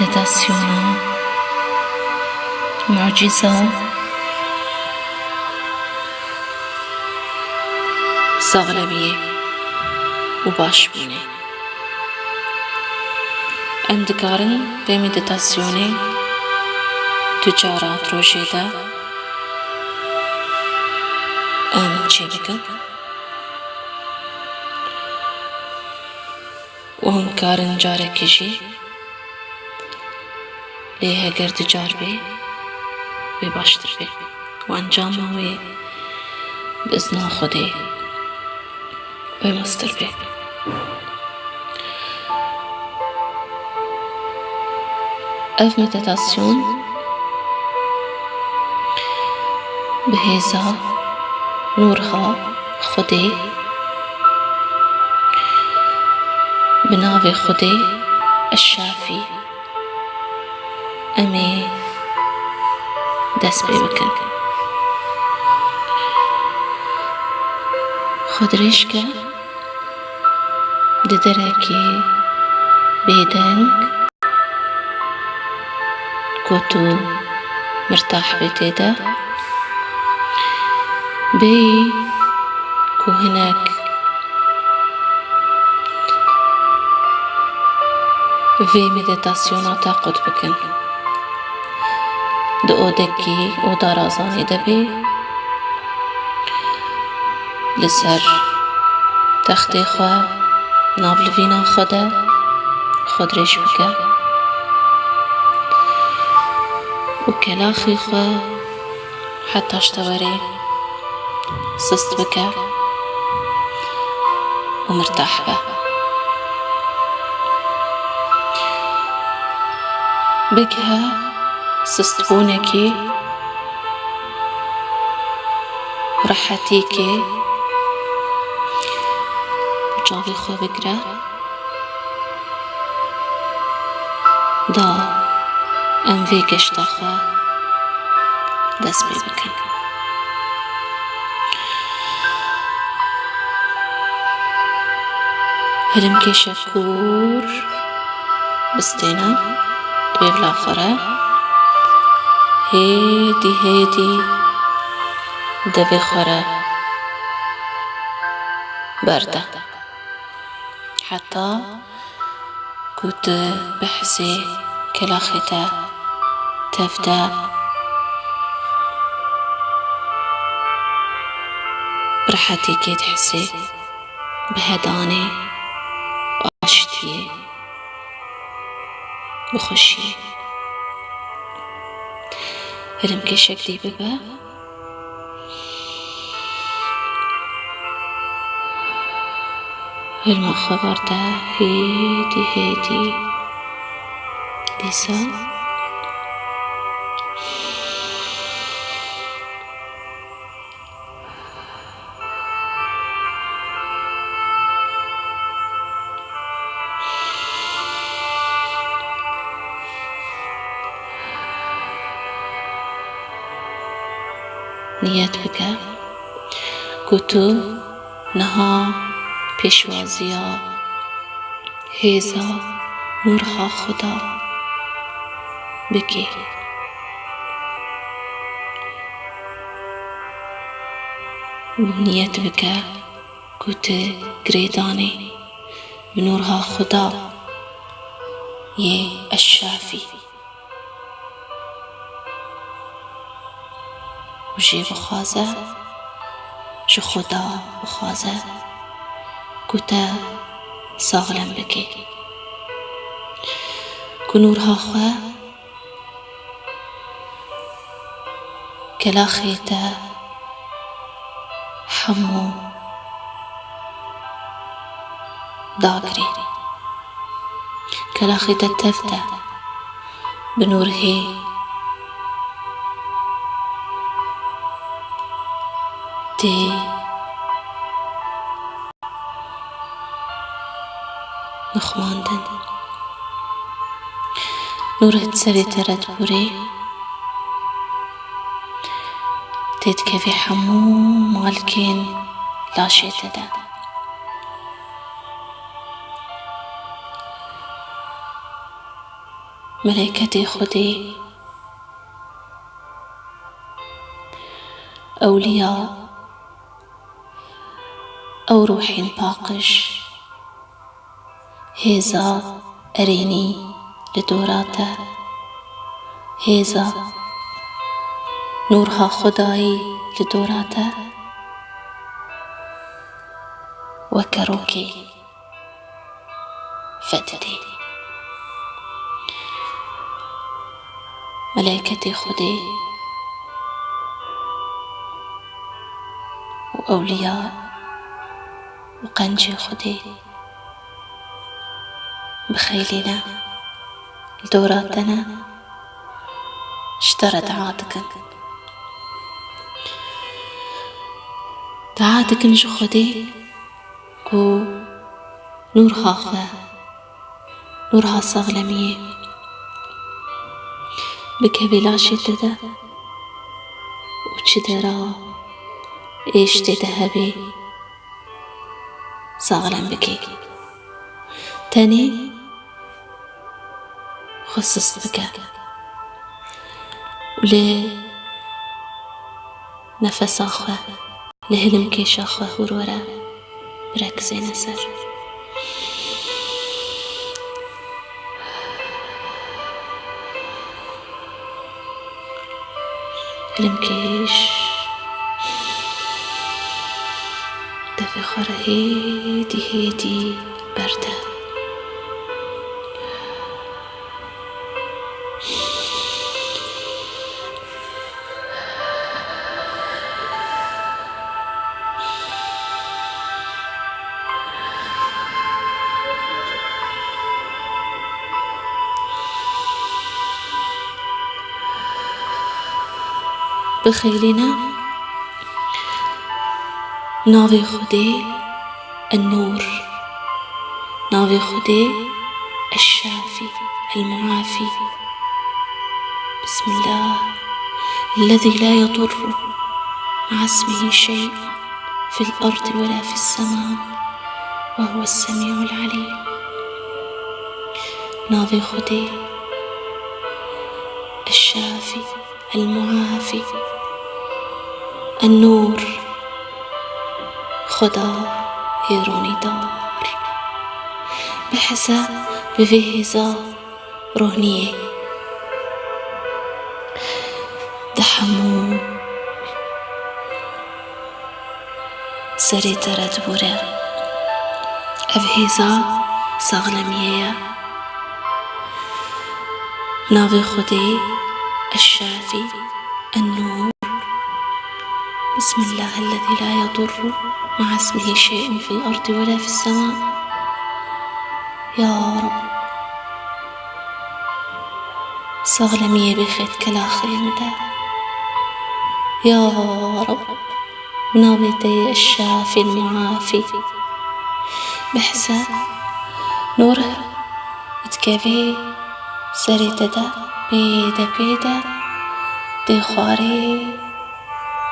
مدیتاسیون معجزه ساغلمیه و باشبونه ام دکارن به مدیتاسیون تجارات روشه ده ام چه بکن و هم کارن جاره کشی لیه اگر تجار به باشتر به و انجام هوی بإذن خودی و مستر به اف مدیتاسیون به هیزا نورها خودی به ناو خودی الشافی امی دست پی بکن خود ریشکه ددرکی بیدنگ كوتو مرتاح بتيدا بي كو هناك في مديتاسيوناتا قد بكن دو دكي و دارازاني دبي لسر تختي خوا نابلوينا خدا خود ريش بكا و كلاخي خوا حتى اشتوري سست بكا ومرتاح به بكها سست بونكي راحتيكي جاوي خوا بكرا دا ام في گشتا خوا دست پی بکن هرم که شکور بستینا دوی بالاخره هیدی دوی خوره برده حتى كنت بحسي كلاخته تبدأ براحتي كي تحسي بهداني وعشتي بخشي هرم كي شكلي ببا هرم خبر ده هيدي ديسا نیت بکن کتو نها پیشوازیا هیزا نورها خدا بکی نیت بکن کت گریدانی بنورها خدا یه الشافی وجي بخوازه جو خدا بخوازه كتا ساغلم بكي كنورها خوا كلاخيتا حمو داغري كلاخيتا تفتا بنوره دي نخواندن نورت سري ترد بوري تتكفي حمو مالكين لاشيت ده ملائكتي خدي أولياء أو روحين باقش هيزا أريني لدوراته هيزا نورها خداي لدوراته وكروكي فتدي ملائكتي خدي وأولياء وقنجي خدي بخيلنا لدوراتنا اشترت عاتك نجو خدي كو نورها خا نورها صغلمية بكبلا شددا وشدرا ايش تذهبي صغلم بكي تاني خصص بك ولي نفس آخر لهلم كيش آخر هرورا بركزي نسر هلم كيش دفي خورا هيدي برده بخيلنا ناوي خدي النور ناوي خدي الشافي المعافي بسم الله الذي لا يضر مع اسمه شيء في الأرض ولا في السماء وهو السميع العليم ناوي خدي الشافي المعافي النور خدا يروني دار بحسا بفيهزا رهنية دحمو سري ترد بورا أفهزا صغلمية ناوي خدي الشافي النور بسم الله الذي لا يضر مع اسمه شيء في الأرض ولا في السماء يا رب صغلمية بخيت كلا خيمدا يا رب ناويتي الشافي المعافي بحسا نوره اتكافي سريتدا بيدا دي خواري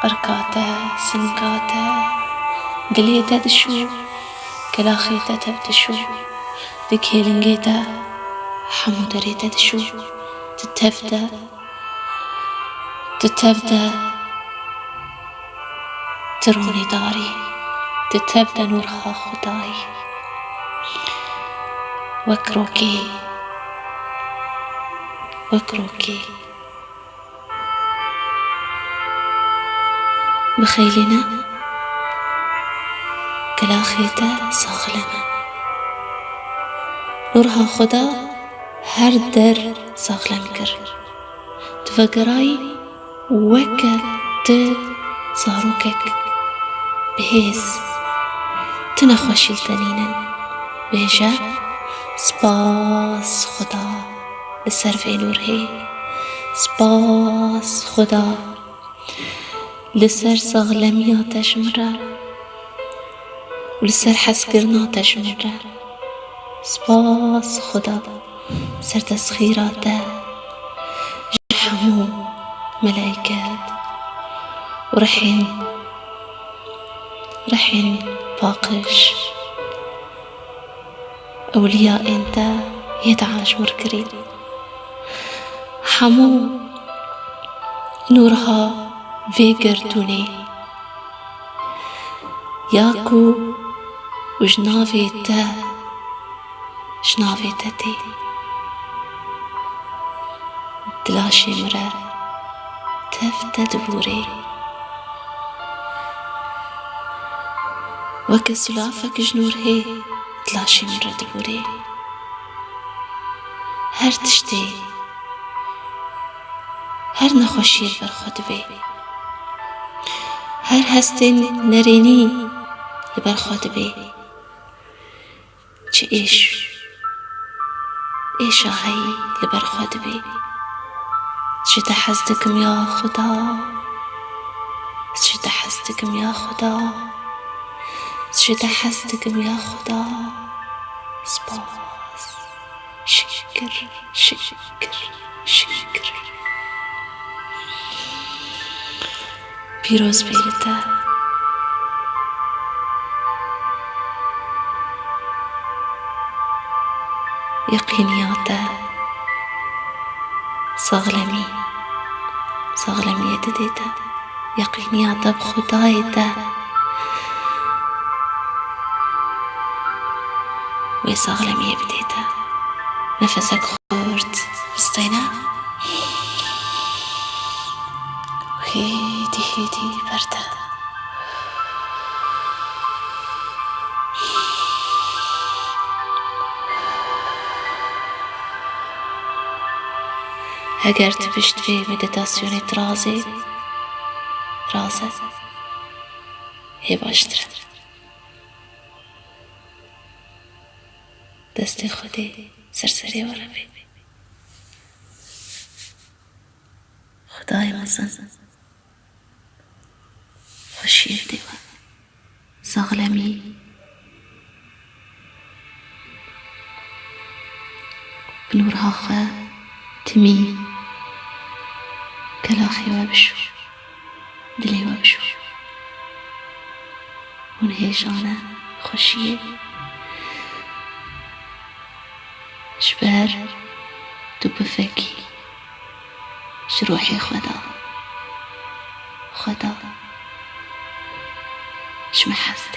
قركاتا سنكاتا قليتا دشو كلاخيتا تبدشو دي كيلنجيتا حمودريتا دشو تتبدا تروني داري تتبدا نورها خداي وكروكي بخيلنا كلاخيتا صاغلمة نورها خدا هر در صاغلم كر تفقراي وكا صاروكك بهيز تنخوشي التنينا بهجا سپاس خدا لسر في نور هي سپاس خدا لسر صغلميات شمرة ولسر حسكرنات شمرة سپاس خدا سر تسخيرات جحمو ملائكات ورحين باقش أولياء انت يدعاش مركرين همو نورها وی گردونه یاکو و جناوی تی دلاشی مره تفت دبوره وەکە سولافەکش نور هەیە دڵاشی من ڕە دەبورێ هەر تشتێ هەر نەخۆشیەک بەرخۆ دەبێ هەر هەستێن نەرێنی لەبەرخۆ دەبێ چ ئێشە هەیە لەبەرخۆ دەبێ چتە حەز دەکەم یا خوددا چتە حەز دەکەم یا خوددا چتە حەز دەکەم یا خوددا سپاس شکر پیرۆز بێتە یەقینیاتە ساغلەمیە دەدێتە یەقینیاتە بخودایەتە وێ ساغلەمیە بدێتە نەفەسەک خورد بستەینە هێدی بەردە ئەگەر تبشت بێ مدیتاسیۆنێت رازە هێ باشترە دەستی خودێ سەرسەرێ وەرە بێ خدای مەزن خۆشیەک دێوە ساغلەمی بنورها خە تمی کەلاخی وا بشو دلێ وا بشو هون هێژانە خۆشیە جبر تو بفكي جروحي خدا شمحس